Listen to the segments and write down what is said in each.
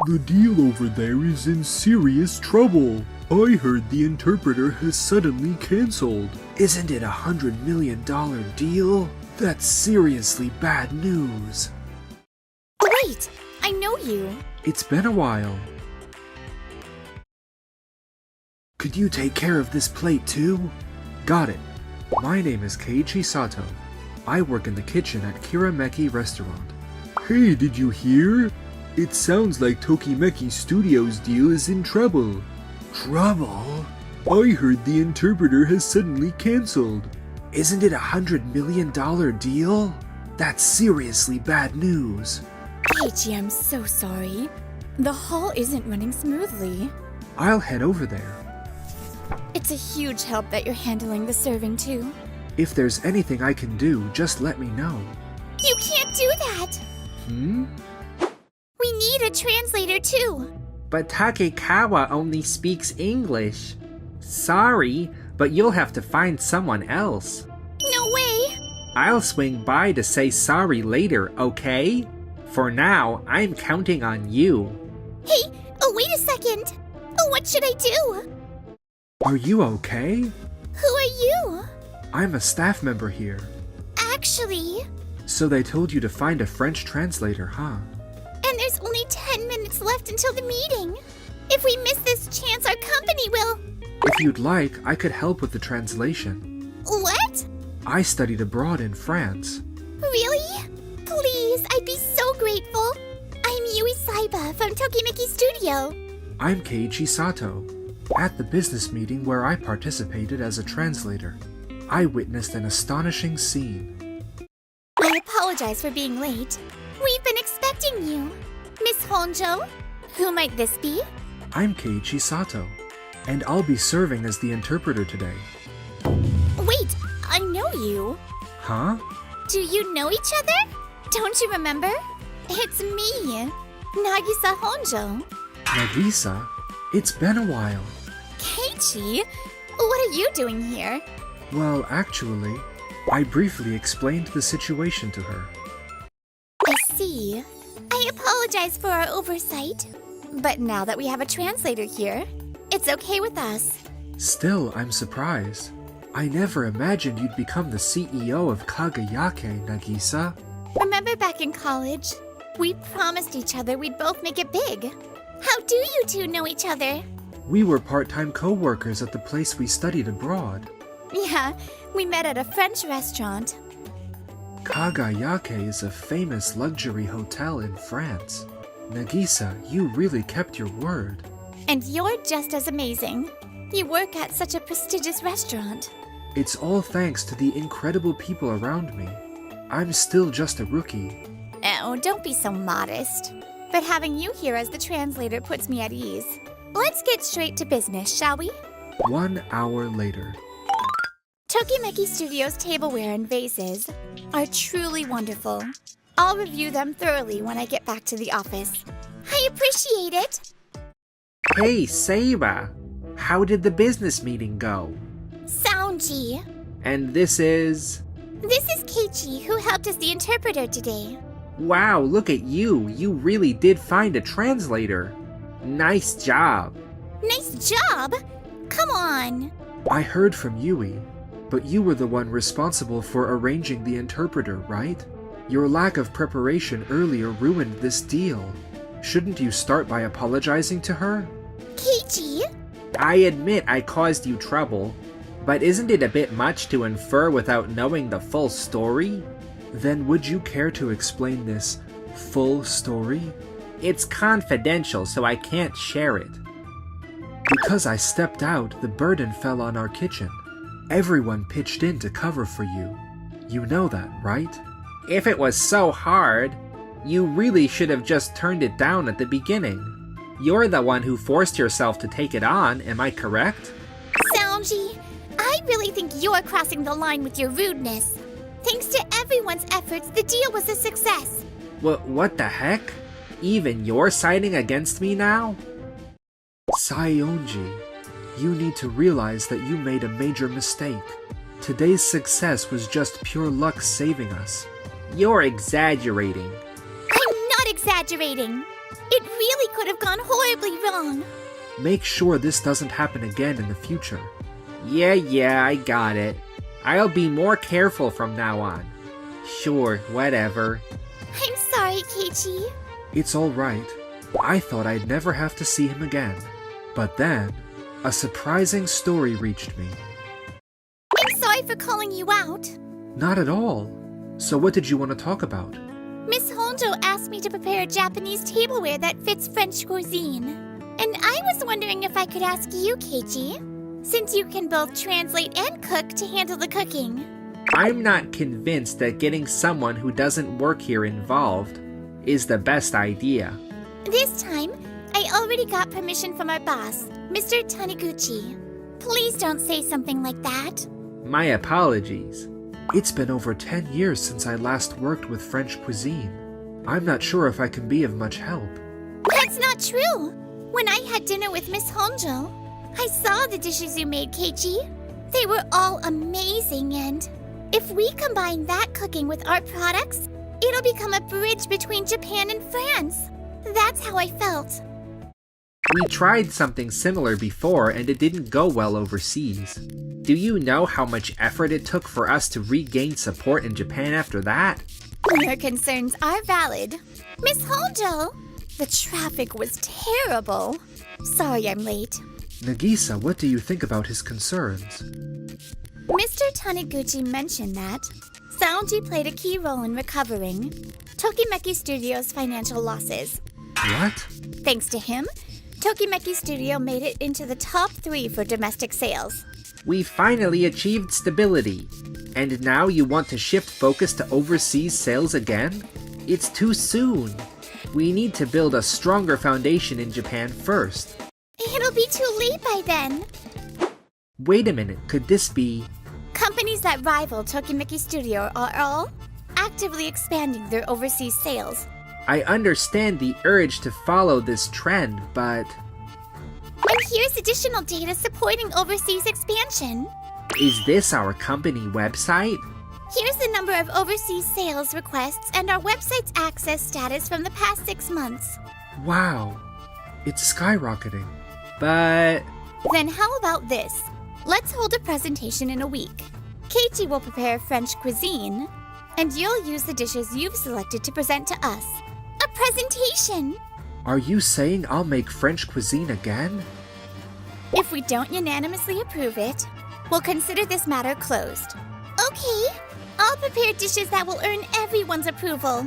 The deal over there is in serious trouble. I heard the interpreter has suddenly cancelled. Isn't it $100 million deal? That's seriously bad news. Wait, I know you. It's been a while. Could you take care of this plate too? Got it. My name is Keiichi Sato. I work in the kitchen at Kirameki Restaurant. Hey, did you hear? It sounds like Tokimeki Studios' deal is in trouble. Trouble? I heard the interpreter has suddenly cancelled. Isn't it $100 million deal? That's seriously bad news. Keiichi, I'm so sorry. The hall isn't running smoothly. I'll head over there. It's a huge help that you're handling the serving too. If there's anything I can do, just let me know. You can't do that! We need a translator too. But Takekawa only speaks English. Sorry, but you'll have to find someone else. No way! I'll swing by to say sorry later, okay? For now, I'm counting on you. Hey, wait a second! What should I do? Are you okay? Who are you? I'm a staff member here. Actually... So they told you to find a French translator, huh? And there's only 10 minutes left until the meeting. If we miss this chance, our company will... If you'd like, I could help with the translation. What? I studied abroad in France. Really? Please, I'd be so grateful. I'm Yui Saiba from Tokimeki Studio. I'm Keiichi Sato. At the business meeting where I participated as a translator, I witnessed an astonishing scene. I apologize for being late. We've been expecting you. Miss Honjo? Who might this be? I'm Keiichi Sato, and I'll be serving as the interpreter today. Wait, I know you. Huh? Do you know each other? Don't you remember? It's me, Nagisa Honjo. Nagisa? It's been a while. Keiichi, what are you doing here? Well, actually, I briefly explained the situation to her. I see. I apologize for our oversight. But now that we have a translator here, it's okay with us. Still, I'm surprised. I never imagined you'd become the CEO of Kagayake, Nagisa. Remember back in college? We promised each other we'd both make it big. How do you two know each other? We were part-time co-workers at the place we studied abroad. Yeah, we met at a French restaurant. Kagayake is a famous luxury hotel in France. Nagisa, you really kept your word. And you're just as amazing. You work at such a prestigious restaurant. It's all thanks to the incredible people around me. I'm still just a rookie. Oh, don't be so modest. But having you here as the translator puts me at ease. Let's get straight to business, shall we? 1 hour later. Tokimeki Studios' tableware and vases are truly wonderful. I'll review them thoroughly when I get back to the office. I appreciate it! Hey, Seiba. How did the business meeting go? Soundji. And this is... This is Keiichi, who helped as the interpreter today. Wow, look at you. You really did find a translator. Nice job. Nice job! Come on! I heard from Yui, but you were the one responsible for arranging the interpreter, right? Your lack of preparation earlier ruined this deal. Shouldn't you start by apologizing to her? Keiichi? I admit I caused you trouble, but isn't it a bit much to infer without knowing the full story? Then would you care to explain this full story? It's confidential, so I can't share it. Because I stepped out, the burden fell on our kitchen. Everyone pitched in to cover for you. You know that, right? If it was so hard, you really should have just turned it down at the beginning. You're the one who forced yourself to take it on, am I correct? Soundji, I really think you're crossing the line with your rudeness. Thanks to everyone's efforts, the deal was a success. What the heck? Even you're siding against me now? Saionji, you need to realize that you made a major mistake. Today's success was just pure luck saving us. You're exaggerating. I'm not exaggerating. It really could have gone horribly wrong. Make sure this doesn't happen again in the future. Yeah, I got it. I'll be more careful from now on. Sure, whatever. I'm sorry, Keiichi. It's all right. I thought I'd never have to see him again. But then, a surprising story reached me. I'm sorry for calling you out. Not at all. So what did you want to talk about? Miss Honjo asked me to prepare Japanese tableware that fits French cuisine. And I was wondering if I could ask you, Keiichi, since you can both translate and cook to handle the cooking. I'm not convinced that getting someone who doesn't work here involved is the best idea. This time, I already got permission from our boss, Mr. Taniguchi. Please don't say something like that. My apologies. It's been over 10 years since I last worked with French cuisine. I'm not sure if I can be of much help. That's not true. When I had dinner with Miss Honjo, I saw the dishes you made, Keiichi. They were all amazing, and if we combine that cooking with our products, it'll become a bridge between Japan and France. That's how I felt. We tried something similar before and it didn't go well overseas. Do you know how much effort it took for us to regain support in Japan after that? Your concerns are valid. Miss Honjo, the traffic was terrible. Sorry I'm late. Nagisa, what do you think about his concerns? Mr. Taniguchi mentioned that Saonji played a key role in recovering Tokimeki Studio's financial losses. What? Thanks to him, Tokimeki Studio made it into the top 3 for domestic sales. We finally achieved stability. And now you want to shift focus to overseas sales again? It's too soon. We need to build a stronger foundation in Japan first. It'll be too late by then. Wait a minute, could this be... Companies that rival Tokimeki Studio are all actively expanding their overseas sales. I understand the urge to follow this trend, but... And here's additional data supporting overseas expansion. Is this our company website? Here's the number of overseas sales requests and our website's access status from the past 6 months. Wow. It's skyrocketing. But... Then how about this? Let's hold a presentation in a week. Keiichi will prepare French cuisine, and you'll use the dishes you've selected to present to us. A presentation! Are you saying I'll make French cuisine again? If we don't unanimously approve it, we'll consider this matter closed. Okay, I'll prepare dishes that will earn everyone's approval.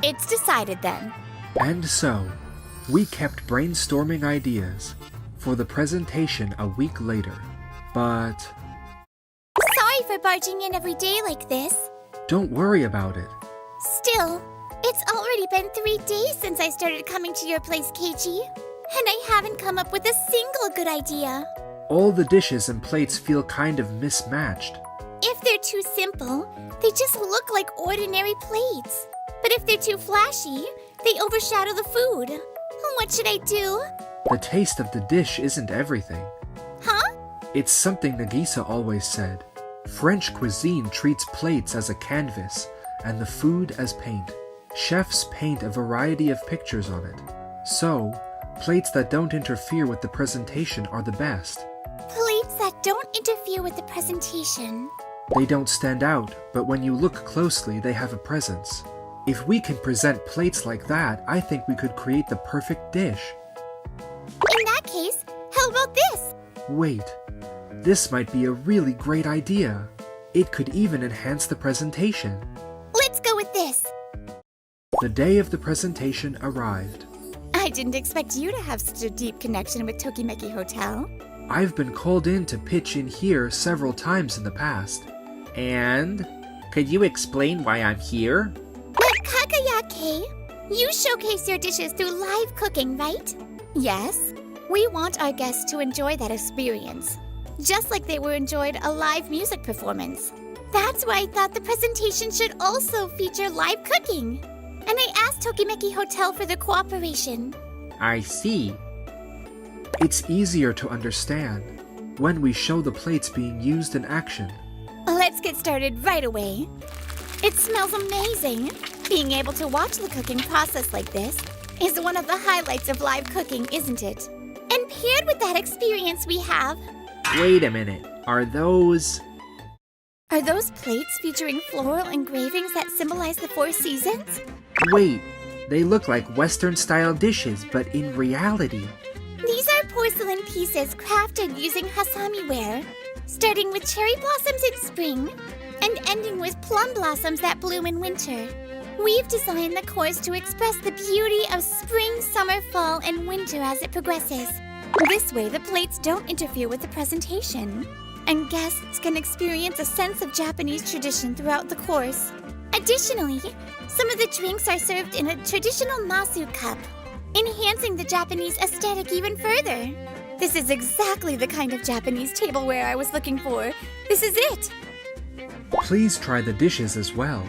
It's decided then. And so, we kept brainstorming ideas for the presentation a week later. But Sorry for barging in every day like this. don't worry about it. Still, it's already been 3 days since I started coming to your place, Keiichi. And I haven't come up with a single good idea. All the dishes and plates feel kind of mismatched. If they're too simple, they just look like ordinary plates. But if they're too flashy, they overshadow the food. What should I do? The taste of the dish isn't everything. Huh? It's something Nagisa always said. French cuisine treats plates as a canvas and the food as paint. Chefs paint a variety of pictures on it. So, plates that don't interfere with the presentation are the best. Plates that don't interfere with the presentation. They don't stand out, but when you look closely, they have a presence. If we can present plates like that, I think we could create the perfect dish. In that case, how about this? Wait, this might be a really great idea. It could even enhance the presentation. Let's go with this. The day of the presentation arrived. I didn't expect you to have such a deep connection with Tokimeki Hotel. I've been called in to pitch in here several times in the past. And... could you explain why I'm here? At Kakayake, you showcase your dishes through live cooking, right? Yes. We want our guests to enjoy that experience, just like they were enjoyed a live music performance. That's why I thought the presentation should also feature live cooking. And I asked Tokimeki Hotel for their cooperation. I see. It's easier to understand when we show the plates being used in action. Let's get started right away. It smells amazing. Being able to watch the cooking process like this, is one of the highlights of live cooking, isn't it? And paired with that experience we have... Wait a minute. Are those plates featuring floral engravings that symbolize the 4 seasons? Wait, they look like Western-style dishes, but in reality... These are porcelain pieces crafted using hasami ware, starting with cherry blossoms in spring and ending with plum blossoms that bloom in winter. We've designed the course to express the beauty of spring, summer, fall, and winter as it progresses. This way, the plates don't interfere with the presentation, and guests can experience a sense of Japanese tradition throughout the course. Additionally, some of the drinks are served in a traditional masu cup, enhancing the Japanese aesthetic even further. This is exactly the kind of Japanese tableware I was looking for. This is it! Please try the dishes as well.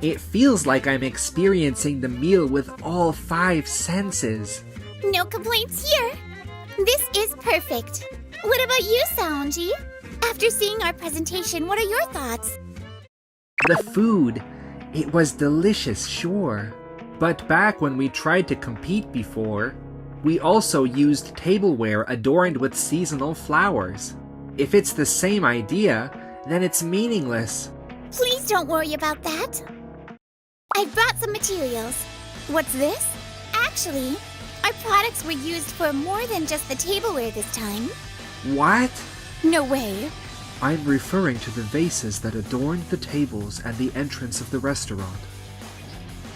It feels like I'm experiencing the meal with all 5 senses. No complaints here. This is perfect. What about you, Saonji? After seeing our presentation, what are your thoughts? The food, it was delicious, sure. But back when we tried to compete before, we also used tableware adorned with seasonal flowers. If it's the same idea, then it's meaningless. Please don't worry about that. I brought some materials. What's this? Actually, our products were used for more than just the tableware this time. What? No way. I'm referring to the vases that adorned the tables at the entrance of the restaurant.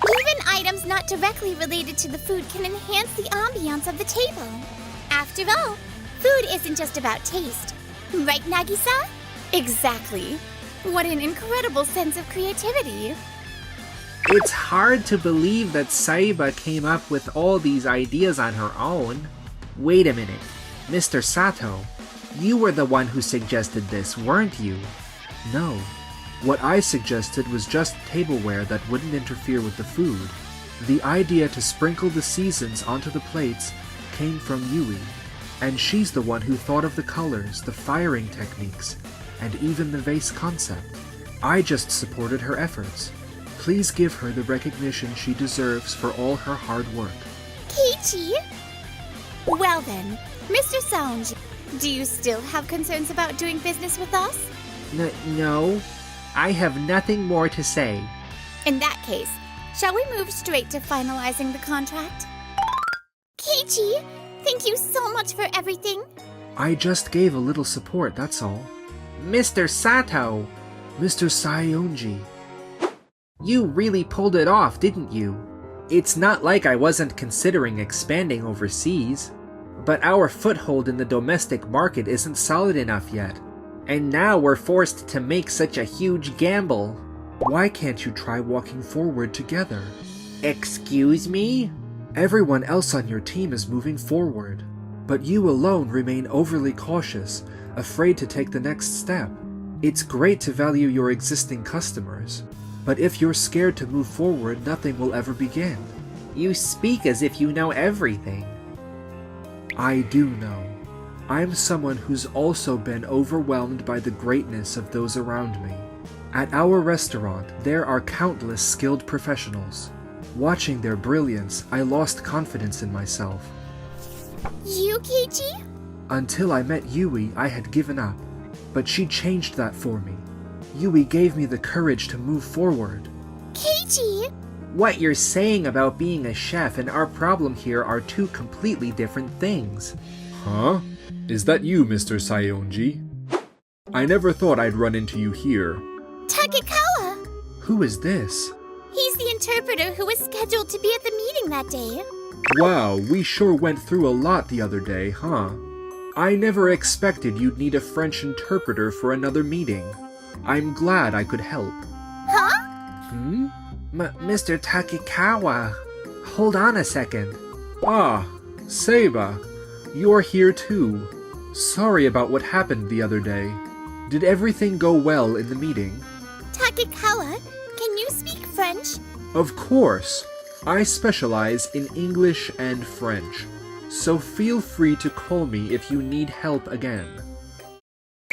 Even items not directly related to the food can enhance the ambiance of the table. After all, food isn't just about taste. Right, Nagisa? Exactly. What an incredible sense of creativity. It's hard to believe that Saiba came up with all these ideas on her own. Wait a minute. Mr. Sato, you were the one who suggested this, weren't you? No. What I suggested was just tableware that wouldn't interfere with the food. The idea to sprinkle the seasons onto the plates came from Yui, and she's the one who thought of the colors, the firing techniques, and even the vase concept. I just supported her efforts. Please give her the recognition she deserves for all her hard work. Keiichi? Well then, Mr. Saonji, do you still have concerns about doing business with us? No. I have nothing more to say. In that case, shall we move straight to finalizing the contract? Keiichi, thank you so much for everything. I just gave a little support, that's all. Mr. Sato! Mr. Saionji. You really pulled it off, didn't you? It's not like I wasn't considering expanding overseas, but our foothold in the domestic market isn't solid enough yet. And now we're forced to make such a huge gamble. Why can't you try walking forward together? Excuse me? Everyone else on your team is moving forward, but you alone remain overly cautious, afraid to take the next step. It's great to value your existing customers, but if you're scared to move forward, nothing will ever begin. You speak as if you know everything. I do know. I'm someone who's also been overwhelmed by the greatness of those around me. At our restaurant, there are countless skilled professionals. Watching their brilliance, I lost confidence in myself. You, Keiichi? Until I met Yui, I had given up, but she changed that for me. Yui gave me the courage to move forward. Keiichi! What you're saying about being a chef and our problem here are 2 completely different things. Huh? Is that you, Mr. Saionji? I never thought I'd run into you here. Takekawa! Who is this? He's the interpreter who was scheduled to be at the meeting that day. Wow, we sure went through a lot the other day, huh? I never expected you'd need a French interpreter for another meeting. I'm glad I could help. Huh? Mr. Takekawa, hold on a second. Ah, Seiba, you're here too. Sorry about what happened the other day. Did everything go well in the meeting? Takekawa, can you speak French? Of course. I specialize in English and French, so feel free to call me if you need help again.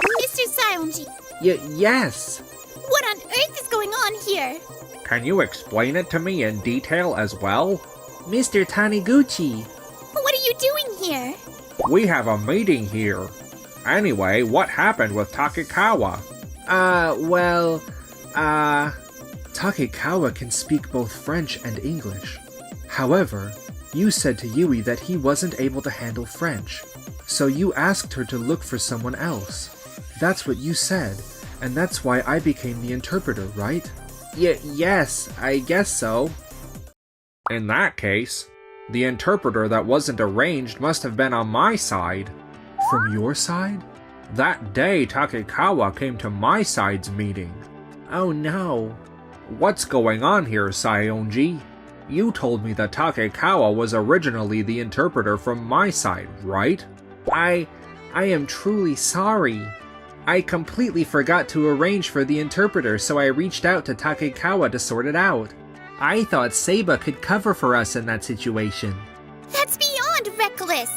Mr. Saionji, Yes! what on earth is going on here? Can you explain it to me in detail as well? Mr. Taniguchi! What are you doing here? We have a meeting here. Anyway, what happened with Takekawa? Takekawa can speak both French and English. However, you said to Yui that he wasn't able to handle French, so you asked her to look for someone else. That's what you said, and that's why I became the interpreter, right? Yes, I guess so. In that case, the interpreter that wasn't arranged must have been on my side. From your side? That day Takekawa came to my side's meeting. Oh no. What's going on here, Saionji? You told me that Takekawa was originally the interpreter from my side, right? I am truly sorry. I completely forgot to arrange for the interpreter, so I reached out to Takekawa to sort it out. I thought Seiba could cover for us in that situation. That's beyond reckless!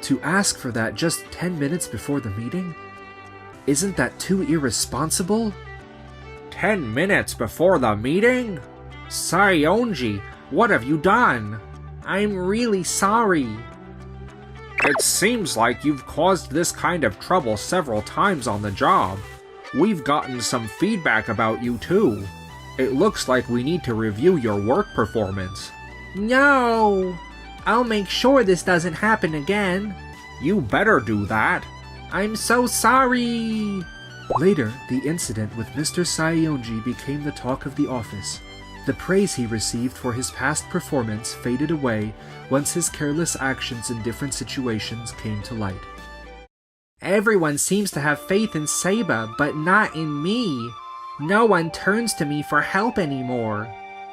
To ask for that just 10 minutes before the meeting? Isn't that too irresponsible? 10 minutes before the meeting? Saionji, what have you done? I'm really sorry. It seems like you've caused this kind of trouble several times on the job. We've gotten some feedback about you too. It looks like we need to review your work performance. No! I'll make sure this doesn't happen again. You better do that. I'm so sorry! Later, the incident with Mr. Saionji became the talk of the office. The praise he received for his past performance faded away once his careless actions in different situations came to light. Everyone seems to have faith in Seiba, but not in me. No one turns to me for help anymore.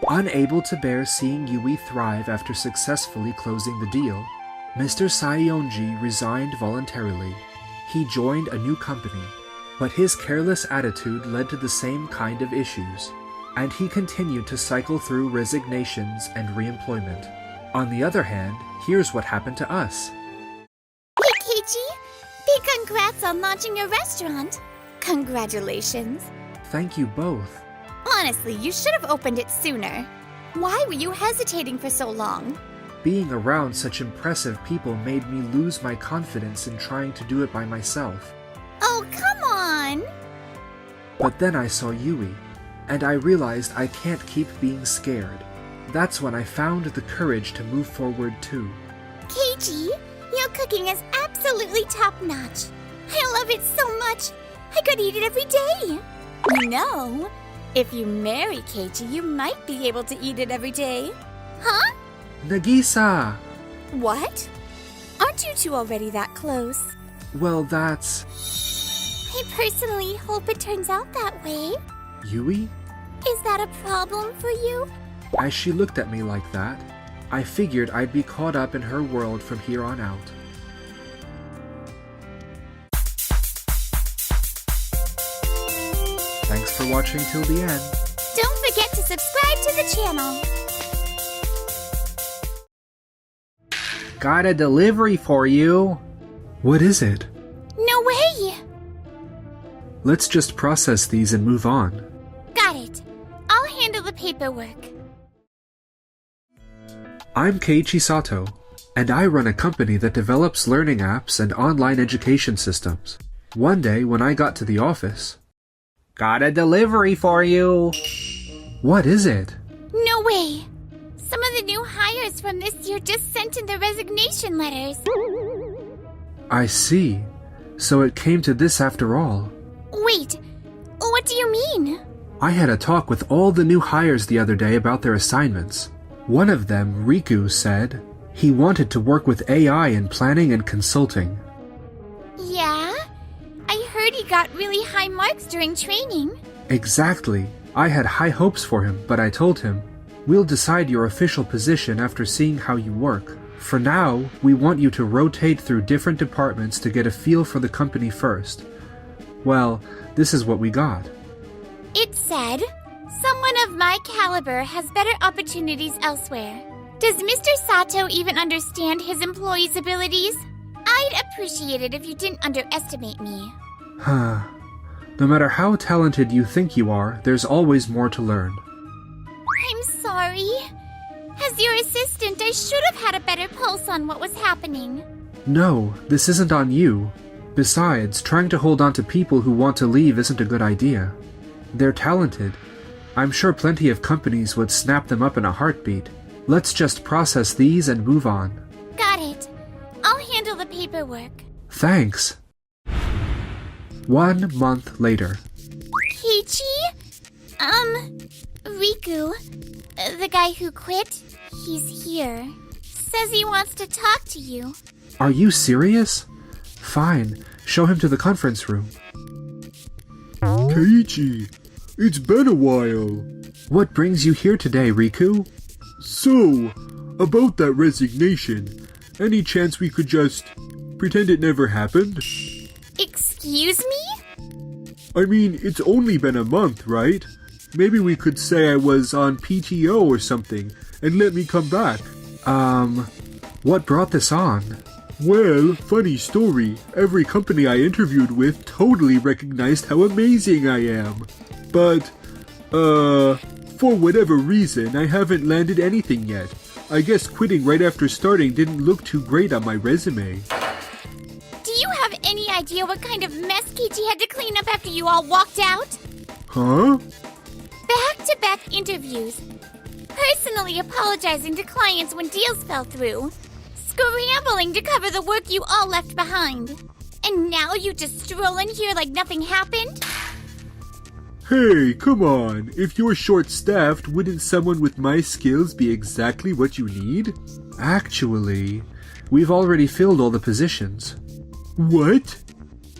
Unable to bear seeing Yui thrive after successfully closing the deal, Mr. Saionji resigned voluntarily. He joined a new company, but his careless attitude led to the same kind of issues, and he continued to cycle through resignations and reemployment. On the other hand, here's what happened to us. Hey, Keiichi! Big congrats on launching your restaurant! Congratulations! Thank you both. Honestly, you should have opened it sooner. Why were you hesitating for so long? Being around such impressive people made me lose my confidence in trying to do it by myself. Oh, come on! But then I saw Yui, and I realized I can't keep being scared. That's when I found the courage to move forward too. Keiichi, your cooking is absolutely top-notch. I love it so much. I could eat it every day. You know, if you marry Keiichi, you might be able to eat it every day. Huh? Nagisa! What? Aren't you two already that close? Well, that's... I personally hope it turns out that way. Yui? Is that a problem for you? As she looked at me like that, I figured I'd be caught up in her world from here on out. Thanks for watching till the end. Don't forget to subscribe to the channel. Got a delivery for you. What is it? No way! Let's just process these and move on. Got it. I'll handle the paperwork. I'm Keiichi Sato, and I run a company that develops learning apps and online education systems. One day when I got to the office... Got a delivery for you. What is it? No way! Some of the new hires from this year just sent in their resignation letters. I see. So it came to this after all. Wait, what do you mean? I had a talk with all the new hires the other day about their assignments. One of them, Riku, said he wanted to work with AI in planning and consulting. Yeah? I heard he got really high marks during training. Exactly. I had high hopes for him, but I told him, we'll decide your official position after seeing how you work. For now, we want you to rotate through different departments to get a feel for the company first. Well, this is what we got. It said, someone of my caliber has better opportunities elsewhere. Does Mr. Sato even understand his employees' abilities? I'd appreciate it if you didn't underestimate me. Huh. No matter how talented you think you are, there's always more to learn. I'm sorry. As your assistant, I should have had a better pulse on what was happening. No, this isn't on you. Besides, trying to hold on to people who want to leave isn't a good idea. They're talented. I'm sure plenty of companies would snap them up in a heartbeat. Let's just process these and move on. Got it. I'll handle the paperwork. Thanks. 1 month later. Keiichi? Riku, the guy who quit, he's here. Says he wants to talk to you. Are you serious? Fine, show him to the conference room. Keiichi, it's been a while. What brings you here today, Riku? So, about that resignation, any chance we could just pretend it never happened? Excuse me? I mean, it's only been a month, right? Maybe we could say I was on PTO or something, and let me come back. What brought this on? Well, funny story, every company I interviewed with totally recognized how amazing I am. But, for whatever reason, I haven't landed anything yet. I guess quitting right after starting didn't look too great on my resume. Do you have any idea what kind of mess Keiichi had to clean up after you all walked out? Huh? Back-to-back interviews. Personally apologizing to clients when deals fell through. Scrambling to cover the work you all left behind. And now you just stroll in here like nothing happened? Hey, come on. If you're short-staffed, wouldn't someone with my skills be exactly what you need? Actually, we've already filled all the positions. What?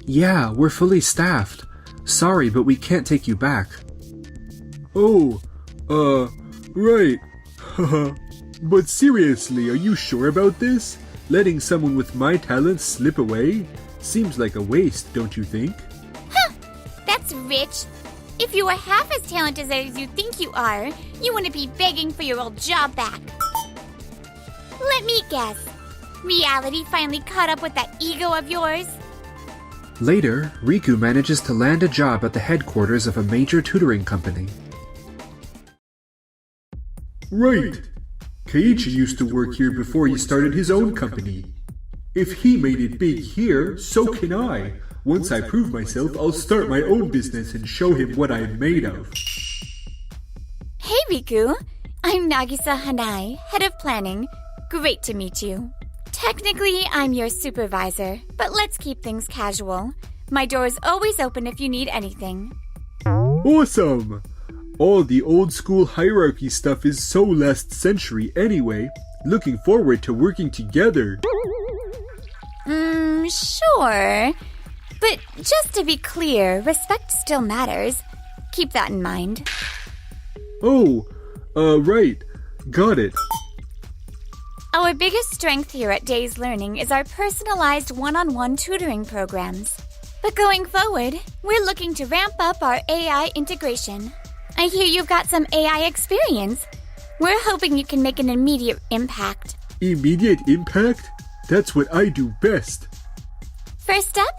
Yeah, we're fully staffed. Sorry, but we can't take you back. Oh, right. But seriously, are you sure about this? Letting someone with my talents slip away? Seems like a waste, don't you think? Huh, that's rich. If you were half as talented as you think you are, you wouldn't be begging for your old job back. Let me guess. Reality finally caught up with that ego of yours? Later, Riku manages to land a job at the headquarters of a major tutoring company. Right. Keiichi used to work here before he started his own company. If he made it big here, so can I. Once I prove myself, I'll start my own business and show him what I'm made of. Hey Riku, I'm Nagisa Hanai, head of planning. Great to meet you. Technically, I'm your supervisor, but let's keep things casual. My door is always open if you need anything. Awesome! All the old school hierarchy stuff is so last century anyway. Looking forward to working together. Sure. But just to be clear, respect still matters. Keep that in mind. Oh, right. Got it. Our biggest strength here at Days Learning is our personalized one-on-one tutoring programs. But going forward, we're looking to ramp up our AI integration. I hear you've got some AI experience. We're hoping you can make an immediate impact. Immediate impact? That's what I do best. First up,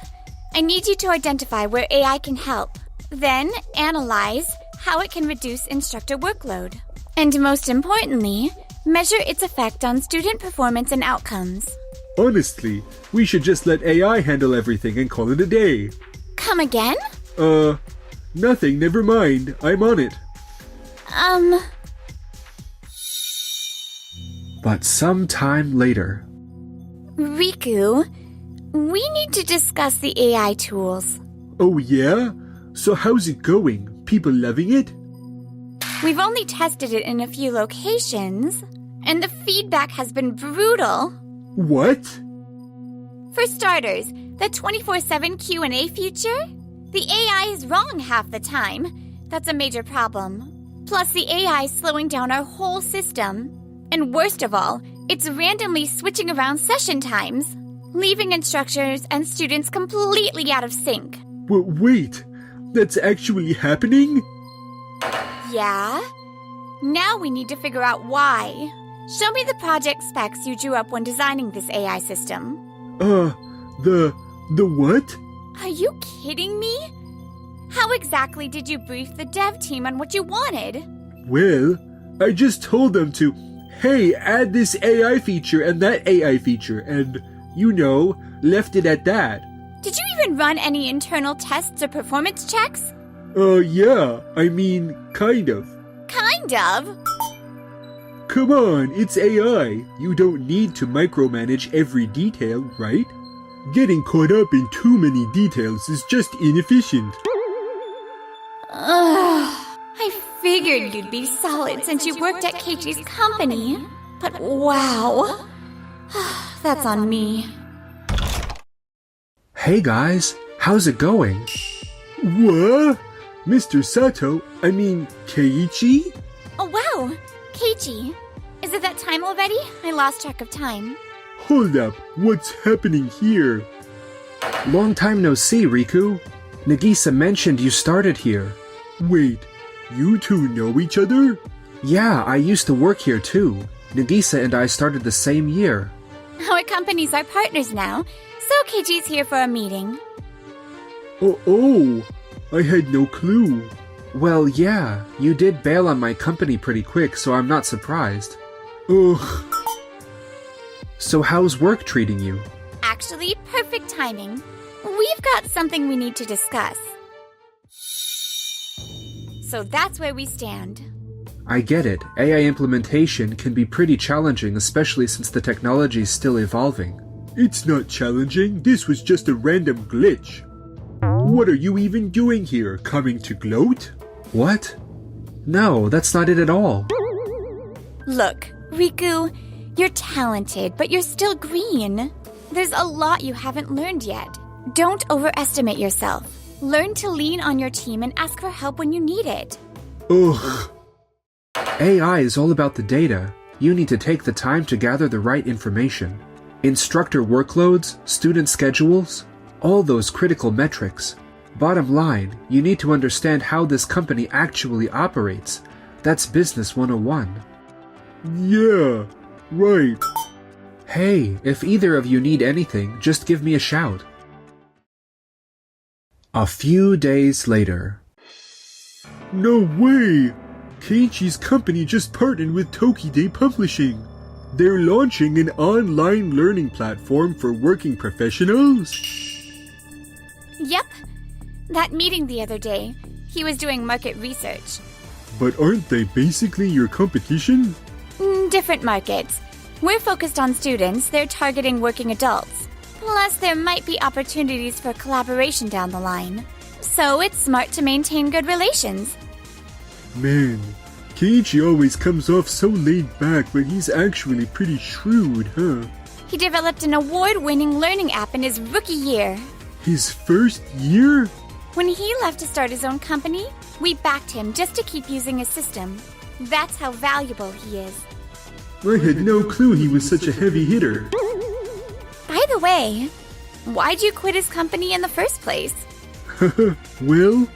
I need you to identify where AI can help. Then, analyze how it can reduce instructor workload. And most importantly, measure its effect on student performance and outcomes. Honestly, we should just let AI handle everything and call it a day. Come again? Nothing, never mind. I'm on it. But some time later. Riku, we need to discuss the AI tools. Oh yeah? So how's it going? People loving it? We've only tested it in a few locations, and the feedback has been brutal. What? For starters, the 24/7 Q&A feature? The AI is wrong half the time. That's a major problem. Plus, the AI is slowing down our whole system. And worst of all, it's randomly switching around session times, leaving instructors and students completely out of sync. Wait, that's actually happening? Yeah? Now we need to figure out why. Show me the project specs you drew up when designing this AI system. The what? Are you kidding me? How exactly did you brief the dev team on what you wanted? Well, I just told them to hey, add this AI feature and that AI feature, and, left it at that. Did you even run any internal tests or performance checks? Yeah, kind of. Kind of. Come on, it's AI. You don't need to micromanage every detail, right? Getting caught up in too many details is just inefficient. I figured you'd be solid since you worked at Keiichi's company. But wow. That's on me. Hey guys, how's it going? What? Mr. Sato? Keiichi? Oh wow, Keiichi. Is it that time already? I lost track of time. Hold up, what's happening here? Long time no see, Riku. Nagisa mentioned you started here. Wait, you two know each other? Yeah, I used to work here too. Nagisa and I started the same year. Our companies are partners now, so Keiichi's here for a meeting. Oh, I had no clue. Well, yeah, you did bail on my company pretty quick, so I'm not surprised. Ugh. So how's work treating you? Actually, perfect timing. We've got something we need to discuss. So that's where we stand. I get it. AI implementation can be pretty challenging, especially since the technology is still evolving. It's not challenging, this was just a random glitch. What are you even doing here? Coming to gloat? What? No, that's not it at all. Look, Riku, you're talented, but you're still green. There's a lot you haven't learned yet. Don't overestimate yourself. Learn to lean on your team and ask for help when you need it. Ugh. AI is all about the data. You need to take the time to gather the right information. Instructor workloads, student schedules, all those critical metrics. Bottom line, you need to understand how this company actually operates. That's Business 101. Yeah, right. Hey, if either of you need anything, just give me a shout. A few days later. No way! Keiichi's company just partnered with Tokide Publishing. They're launching an online learning platform for working professionals? Yep. That meeting the other day, he was doing market research. But aren't they basically your competition? Different markets. We're focused on students, they're targeting working adults. Plus, there might be opportunities for collaboration down the line. So it's smart to maintain good relations. Man, Keiichi always comes off so laid back, but he's actually pretty shrewd, huh? He developed an award-winning learning app in his rookie year. His first year? When he left to start his own company, we backed him just to keep using his system. That's how valuable he is. I had no clue he was such a heavy hitter. By the way, why'd you quit his company in the first place? Well?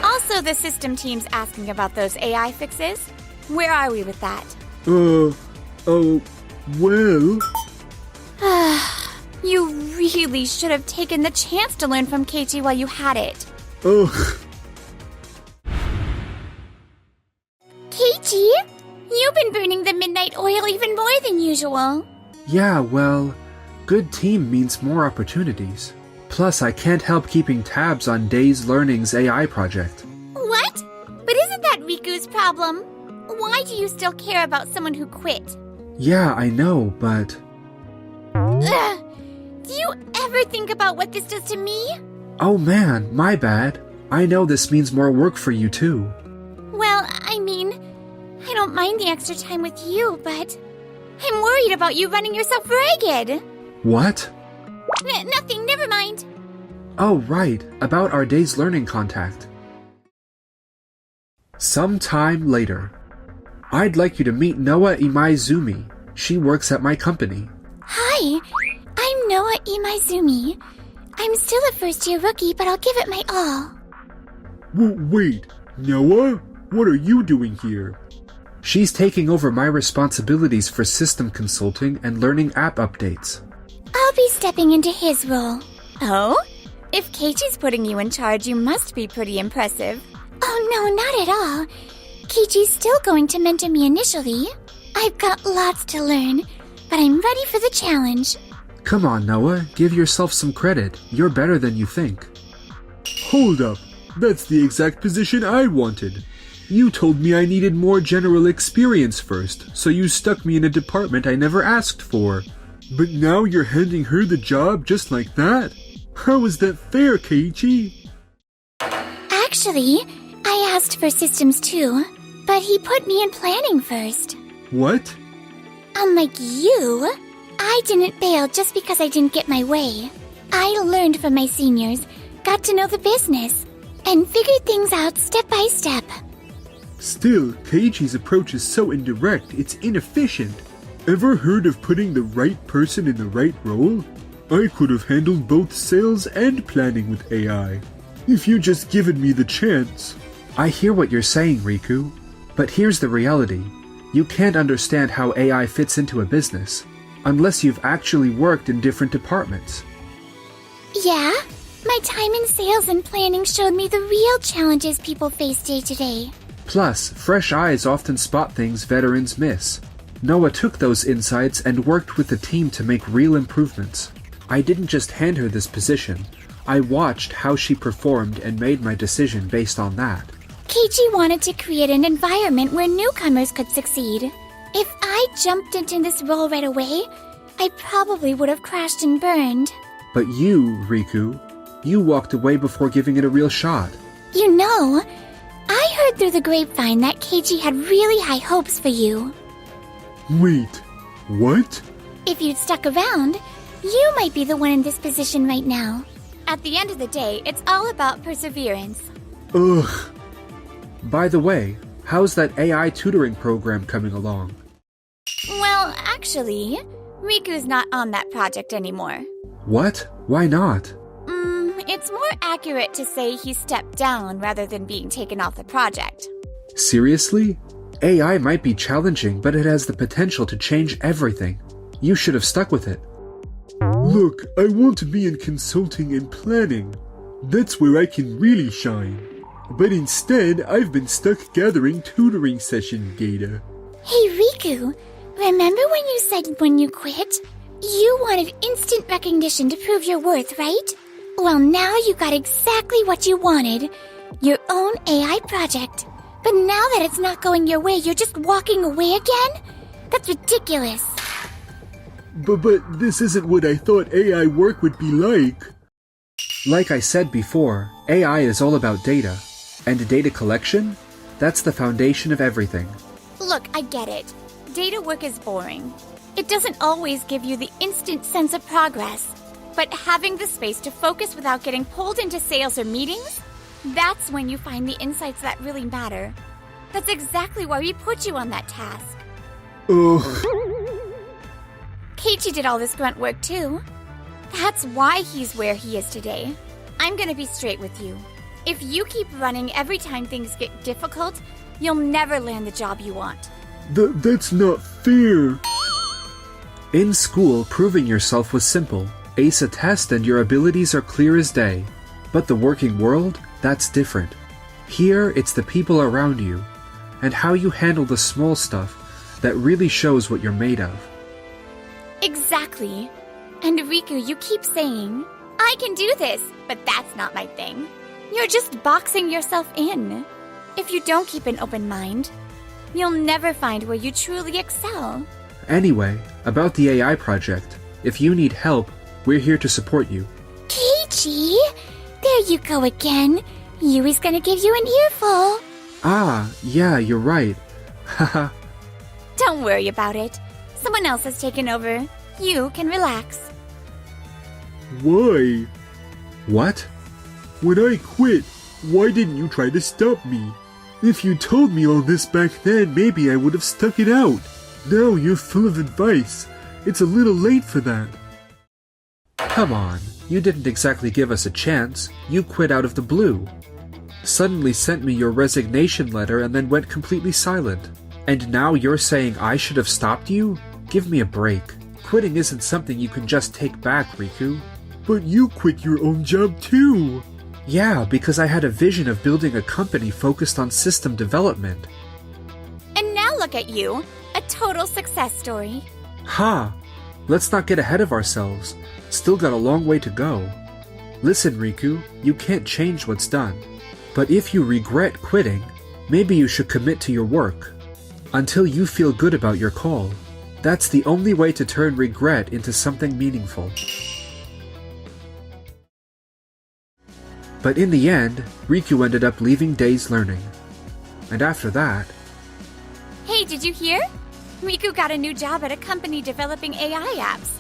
Also, the system team's asking about those AI fixes. Where are we with that? Well... You really should have taken the chance to learn from Keiichi while you had it. Ugh. Keiichi, you've been burning the midnight oil even more than usual. Yeah, well, good team means more opportunities. Plus, I can't help keeping tabs on Days Learning's AI project. What? But isn't that Riku's problem? Why do you still care about someone who quit? Yeah, I know, but... Ugh. Do you ever think about what this does to me? Oh man, my bad. I know this means more work for you too. Well, I don't mind the extra time with you, but I'm worried about you running yourself ragged. What? Nothing, never mind. Oh, right, about our Days Learning contact. Sometime later. I'd like you to meet Noa Imaizumi. She works at my company. Hi, I'm Noa Imaizumi. I'm still a first-year rookie, but I'll give it my all. Wait, Noah? What are you doing here? She's taking over my responsibilities for system consulting and learning app updates. I'll be stepping into his role. Oh? If Keiichi's putting you in charge, you must be pretty impressive. Oh no, not at all. Keiichi's still going to mentor me initially. I've got lots to learn, but I'm ready for the challenge. Come on, Noah, give yourself some credit. You're better than you think. Hold up. That's the exact position I wanted. You told me I needed more general experience first, so you stuck me in a department I never asked for. But now you're handing her the job just like that? How is that fair, Keiichi? Actually, I asked for systems too, but he put me in planning first. What? Unlike you, I didn't bail just because I didn't get my way. I learned from my seniors, got to know the business, and figured things out step by step. Still, Keiichi's approach is so indirect, it's inefficient. Ever heard of putting the right person in the right role? I could have handled both sales and planning with AI. If you just given me the chance. I hear what you're saying, Riku, but here's the reality. You can't understand how AI fits into a business unless you've actually worked in different departments. Yeah, my time in sales and planning showed me the real challenges people face day to day. Plus, fresh eyes often spot things veterans miss. Noah took those insights and worked with the team to make real improvements. I didn't just hand her this position. I watched how she performed and made my decision based on that. Keiichi wanted to create an environment where newcomers could succeed. If I jumped into this role right away, I probably would have crashed and burned. But you, Riku, you walked away before giving it a real shot. You know, I heard through the grapevine that Keiichi had really high hopes for you. Wait, what? If you'd stuck around, you might be the one in this position right now. At the end of the day, it's all about perseverance. Ugh. By the way, how's that AI tutoring program coming along? Well, actually, Riku's not on that project anymore. What? Why not? It's more accurate to say he stepped down rather than being taken off the project. Seriously? AI might be challenging, but it has the potential to change everything. You should have stuck with it. Look, I want to be in consulting and planning. That's where I can really shine. But instead, I've been stuck gathering tutoring session data. Hey, Riku, remember when you said when you quit, you wanted instant recognition to prove your worth, right? Well, now you got exactly what you wanted. Your own AI project. But now that it's not going your way, you're just walking away again? That's ridiculous. But this isn't what I thought AI work would be like. Like I said before, AI is all about data. And data collection? That's the foundation of everything. Look, I get it. Data work is boring. It doesn't always give you the instant sense of progress. But having the space to focus without getting pulled into sales or meetings? That's when you find the insights that really matter. That's exactly why we put you on that task. Ugh. Keiichi did all this grunt work too. That's why he's where he is today. I'm gonna be straight with you. If you keep running every time things get difficult, you'll never land the job you want. That's not fair. In school, proving yourself was simple. Ace a test and your abilities are clear as day. But the working world? That's different. Here, it's the people around you, and how you handle the small stuff that really shows what you're made of. Exactly. And Riku, you keep saying, I can do this, but that's not my thing. You're just boxing yourself in. If you don't keep an open mind, you'll never find where you truly excel. Anyway, about the AI project, if you need help, we're here to support you. Keiichi, there you go again. Yui's gonna give you an earful. Ah, yeah, you're right. Haha. Don't worry about it. Someone else has taken over. You can relax. Why? What? When I quit, why didn't you try to stop me? If you told me all this back then, maybe I would have stuck it out. Now you're full of advice. It's a little late for that. Come on, you didn't exactly give us a chance. You quit out of the blue. Suddenly sent me your resignation letter and then went completely silent. And now you're saying I should have stopped you? Give me a break. Quitting isn't something you can just take back, Riku. But you quit your own job too. Yeah, because I had a vision of building a company focused on system development. And now look at you. A total success story. Ha! Let's not get ahead of ourselves. Still got a long way to go. Listen, Riku, you can't change what's done. But if you regret quitting, maybe you should commit to your work. Until you feel good about your call. That's the only way to turn regret into something meaningful. But in the end, Riku ended up leaving Days Learning. And after that... Hey, did you hear? Riku got a new job at a company developing AI apps.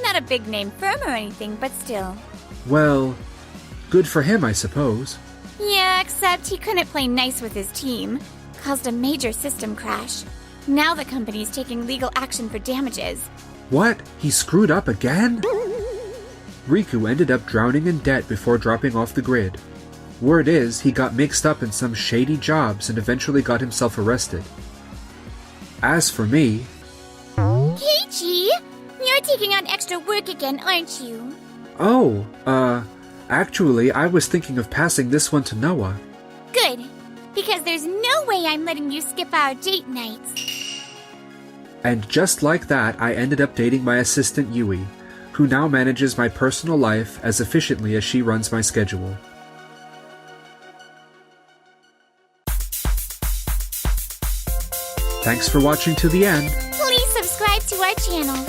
Not a big name firm or anything, but still. Well, good for him, I suppose. Yeah, except he couldn't play nice with his team. Caused a major system crash. Now the company's taking legal action for damages. What? He screwed up again? Riku ended up drowning in debt before dropping off the grid. Word is, he got mixed up in some shady jobs and eventually got himself arrested. As for me... Keiichi, you're taking on extra work again, aren't you? Oh, actually, I was thinking of passing this one to Noah. Good, because there's no way I'm letting you skip our date nights. And just like that, I ended up dating my assistant Yui, who now manages my personal life as efficiently as she runs my schedule. Thanks for watching to the end. Please subscribe to our channel.